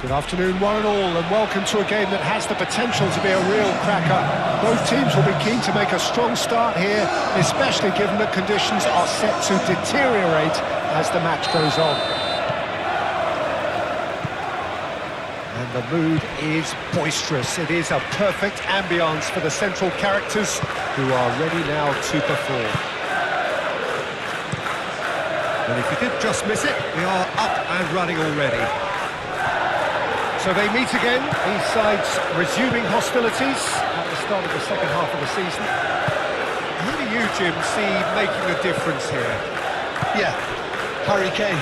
Good afternoon, one and all, and welcome to a game that has the potential to be a real cracker. Both teams will be keen to make a strong start here, especially given that conditions are set to deteriorate as the match goes on. And the mood is boisterous. It is a perfect ambience for the central characters who are ready now to perform. And if you did just miss it, we are up and running already. So they meet again, these sides resuming hostilities at the start of the second half of the season. Who do you, Jim, see making a difference here? Yeah, Harry Kane.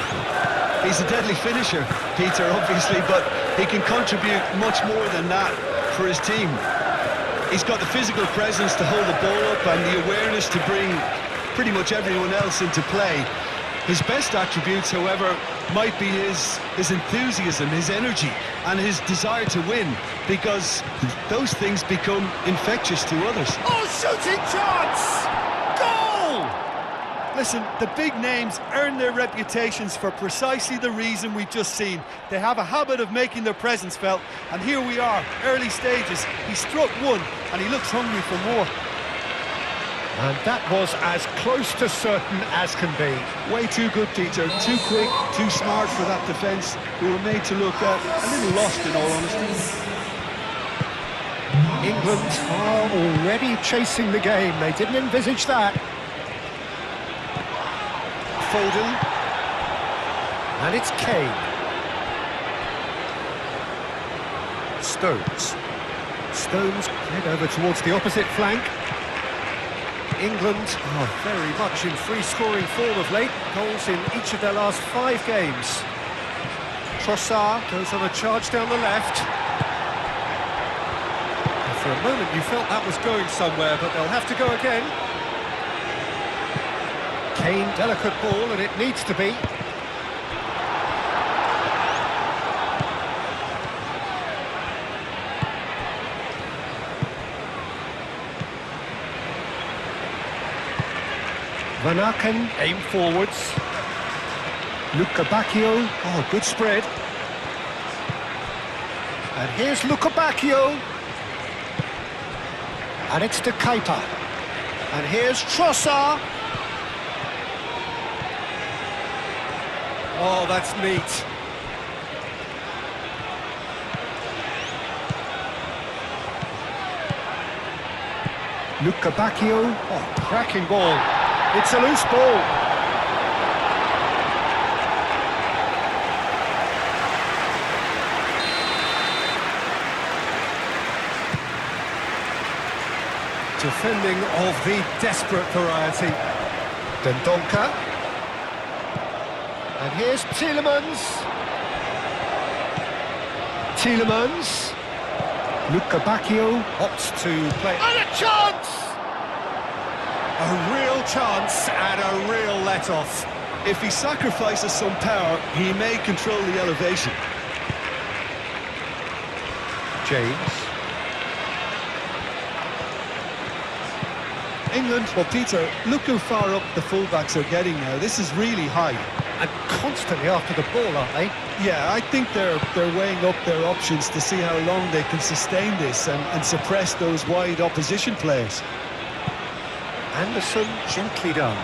He's a deadly finisher, Peter, obviously, but he can contribute much more than that for his team. He's got the physical presence to hold the ball up and the awareness to bring pretty much everyone else into play. His best attributes, however, might be his enthusiasm, his energy, and his desire to win, because those things become infectious to others. Oh, shooting chance! Goal! Listen, the big names earn their reputations for precisely the reason we've just seen. They have a habit of making their presence felt, and here we are, early stages. He struck one, and he looks hungry for more. And that was as close to certain as can be. Way too good, Peter. Too quick, too smart for that defence. We were made to look a little lost, in all honesty. England are already chasing the game. They didn't envisage that. Foden. And it's Kane. Stones head over towards the opposite flank. England are very much in free-scoring form of late. Goals in each of their last 5 games. Trossard goes on a charge down the left. And for a moment you felt that was going somewhere, but they'll have to go again. Kane, delicate ball, and it needs to be. Van Aken, aim forwards. Luca Bacchio, oh, good spread. And here's Luca Bacchio. And it's De Kuyper. And here's Trossard. Oh, that's neat. Luca Bacchio, oh, cracking ball. It's a loose ball. Defending of the desperate variety. Dendonka. And here's Tielemans. Luca Bacchio opts to play. And a chance! A real chance and a real let-off. If he sacrifices some power, he may control the elevation. James. England, well, Peter, look how far up the fullbacks are getting now. This is really high. And constantly after the ball, aren't they? Yeah, I think they're weighing up their options to see how long they can sustain this and suppress those wide opposition players. Anderson, gently done.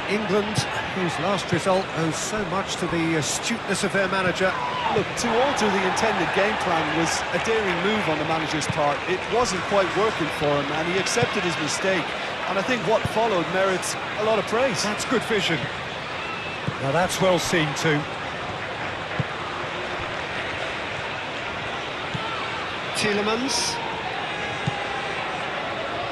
England, whose last result owes so much to the astuteness of their manager. Look, to alter the intended game plan was a daring move on the manager's part. It wasn't quite working for him, and he accepted his mistake. And I think what followed merits a lot of praise. That's good vision. Now that's well seen too. Tielemans.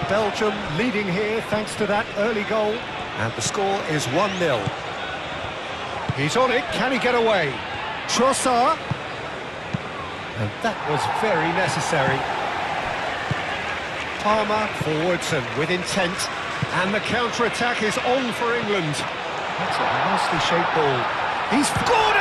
Belgium leading here thanks to that early goal. And the score is 1-0. He's on it, can he get away? Trossard. And that was very necessary. Palmer forwards and with intent. And the counter-attack is on for England. That's a nicely shaped ball. He's Gordon!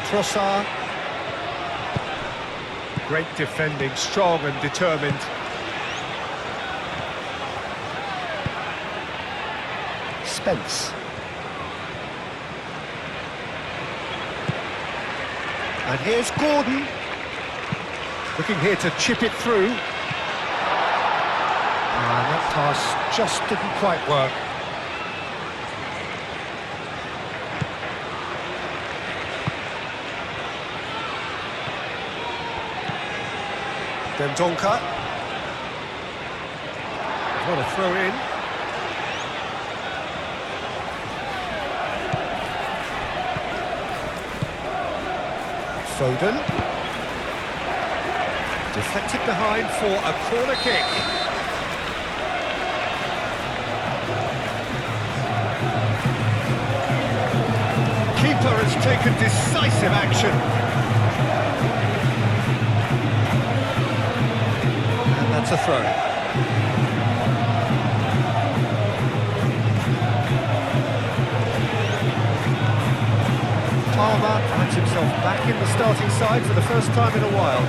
Trossard. Great defending, strong and determined. Spence. And here's Gordon. Looking here to chip it through. And that pass just didn't quite work. Dendonka. What a throw in. Foden. Deflected behind for a corner kick. Keeper has taken decisive action. And that's a throw. Palmer finds himself back in the starting side for the first time in a while.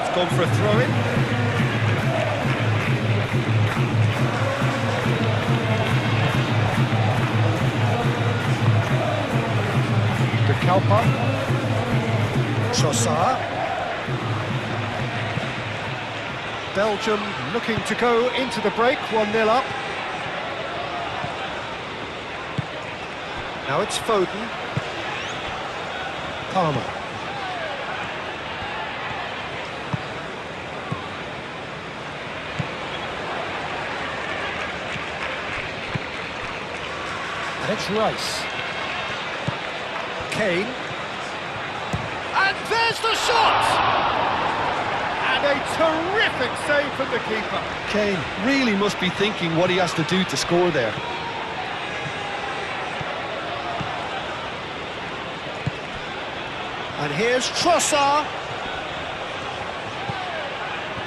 It's gone for a throw-in. De Kalpa. Trossard. Belgium looking to go into the break, 1-0 up. Now it's Foden. Palmer. And it's Rice. Kane. And there's the shot! And a terrific save from the keeper. Kane really must be thinking what he has to do to score there. And here's Trossard.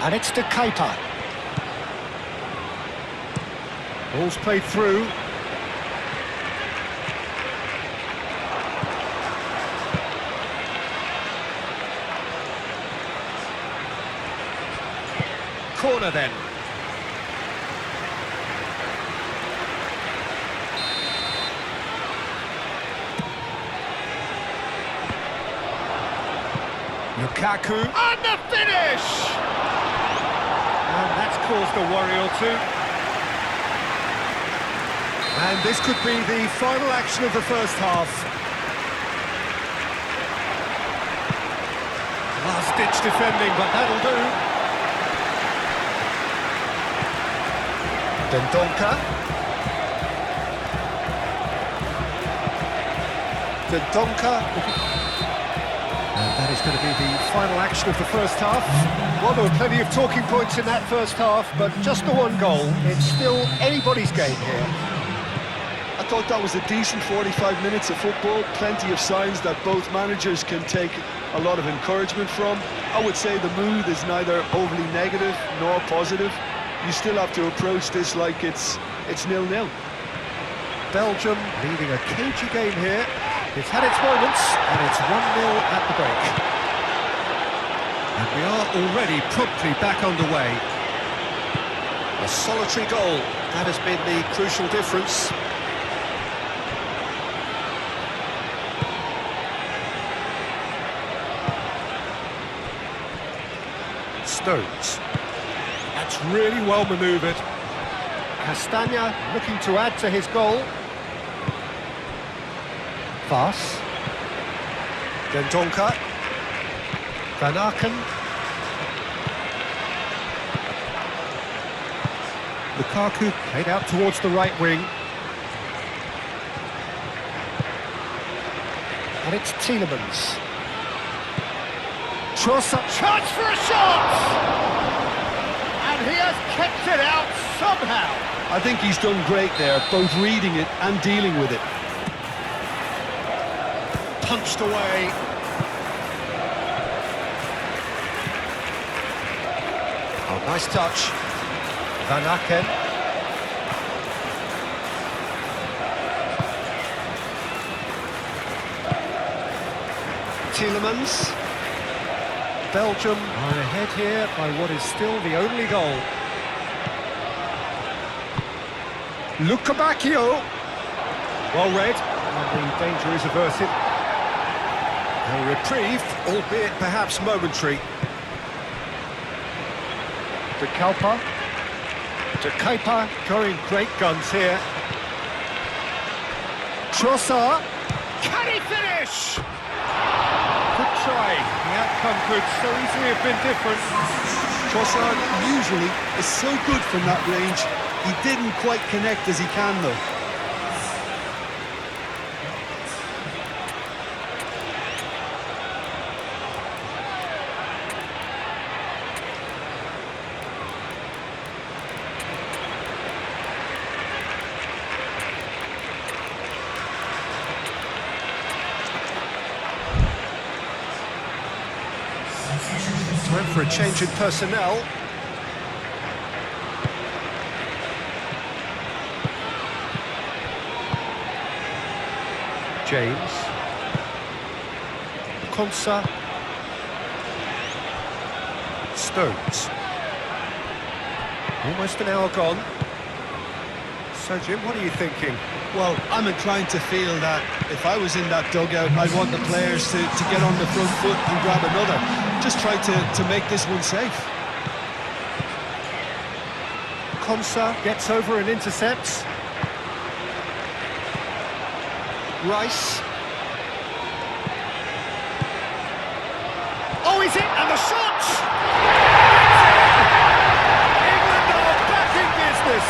And it's De Keita. Ball's played through. Corner then. Lukaku, and the finish! And that's caused a worry or two. And this could be the final action of the first half. Last-ditch defending, but that'll do. Dendonka. Dendonka. And that is going to be the final action of the first half. Well, there were plenty of talking points in that first half, but just the one goal. It's still anybody's game here. I thought that was a decent 45 minutes of football. Plenty of signs that both managers can take a lot of encouragement from. I would say the mood is neither overly negative nor positive. You still have to approach this like it's 0-0. Belgium leading a cagey game here. It's had its moments, and it's 1-0 at the break. And we are already promptly back underway. A solitary goal, that has been the crucial difference. Stones. That's really well manoeuvred. Castagna looking to add to his goal. Vaas. Dendonka. Van Aken. Lukaku played out towards the right wing. And it's Tielemans. Trossard. Chance for a shot! And he has kept it out somehow. I think he's done great there, both reading it and dealing with it. Punched away. Oh, nice touch. Van Aken. Tielemans. Belgium are ahead here by what is still the only goal. Lukabakio. Well read, and the danger is averted. A reprieve, albeit perhaps momentary. De Kalpa. De Kuyper going great guns here. Trossard. Can he finish? Good try. The outcome could so easily have been different. Trossard usually is so good from that range. He didn't quite connect as he can though. Time for a change in personnel. James. Konsa. Stones. Almost an hour gone. So, Jim, what are you thinking? Well, I'm inclined to feel that if I was in that dugout, I'd want the players to get on the front foot and grab another. Just try to make this one safe. Konsa gets over and intercepts. Rice. Oh, is it? And the shot! England are back in business.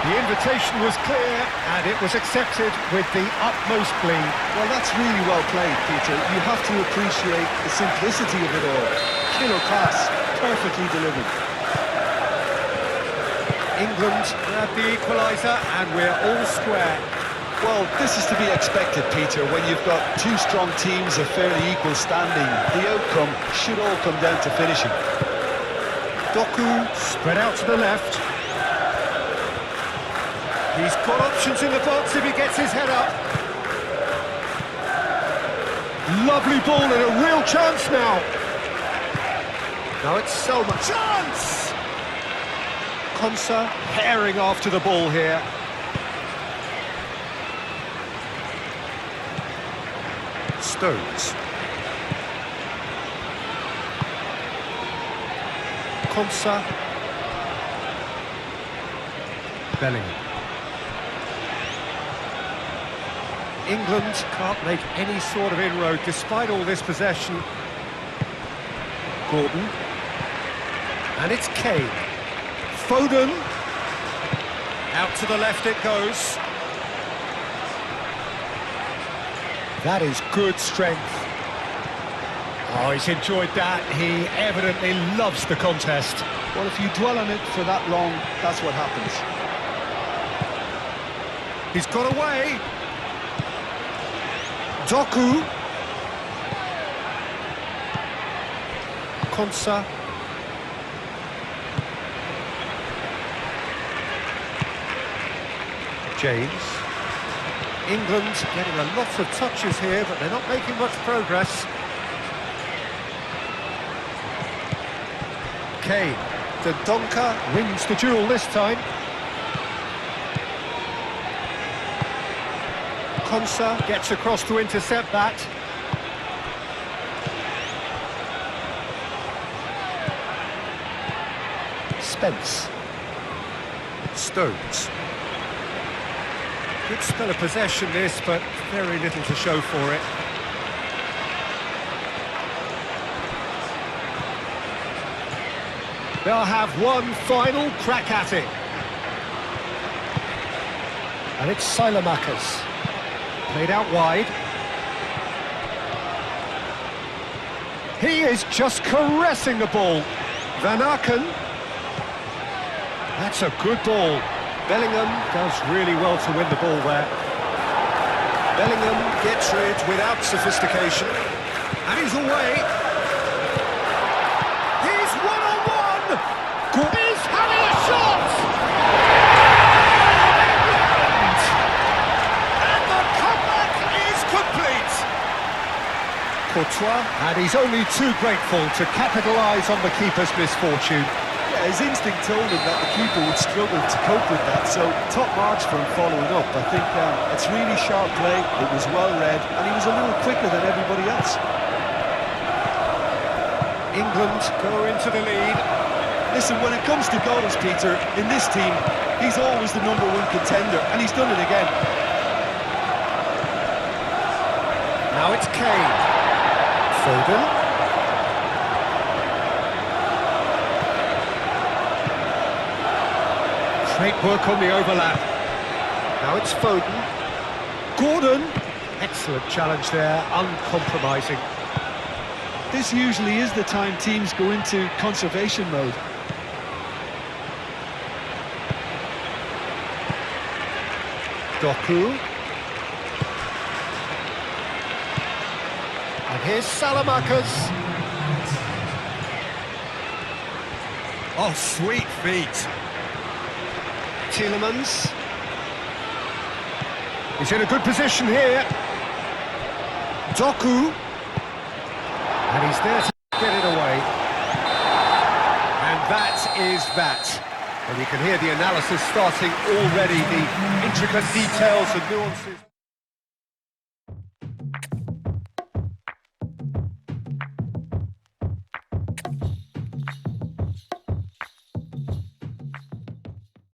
The invitation was clear, and it was accepted with the utmost glee. Well, that's really well played, Peter. You have to appreciate the simplicity of it all. Killer class, perfectly delivered. England grab the equaliser, and we're all square. Well, this is to be expected, Peter, when you've got two strong teams of fairly equal standing. The outcome should all come down to finishing. Doku spread out to the left. He's got options in the box if he gets his head up. Lovely ball and a real chance now. Now it's Selma. Chance! Konsa herring after the ball here. Stones. Konsa. Bellingham. England can't make any sort of inroad despite all this possession. Gordon. And it's Kane. Foden. Out to the left it goes. That is good strength. Oh, he's enjoyed that. He evidently loves the contest. Well, if you dwell on it for that long, that's what happens. He's got away. Doku. Konsa. James. England getting a lot of touches here, but they're not making much progress. Kane. Dendoncker wins the duel this time. Konsa gets across to intercept that. Spence. Stones. Good spell of possession this, but very little to show for it. They'll have one final crack at it. And it's Silamakers. Played out wide. He is just caressing the ball. Van Aken. That's a good ball. Bellingham does really well to win the ball there. Bellingham gets rid without sophistication. And he's away. He's one-on-one! He's having a shot! And the comeback is complete! Courtois, and he's only too grateful to capitalise on the keeper's misfortune. Yeah, Yeah, his instinct told him that the keeper would struggle to cope with that, so top marks for him following up. I think it's really sharp play, it was well read, and he was a little quicker than everybody else. England go into the lead. Listen, when it comes to goals, Peter, in this team, he's always the #1 contender, and he's done it again. Now it's Kane. Foden. Great work on the overlap. Now it's Foden. Gordon. Excellent challenge there, uncompromising. This usually is the time teams go into conservation mode. Doku. And here's Salamakers. Oh, sweet feet. Tielemans. He's in a good position here. Doku. And he's there to get it away. And that is that. And you can hear the analysis starting already, the intricate details and nuances.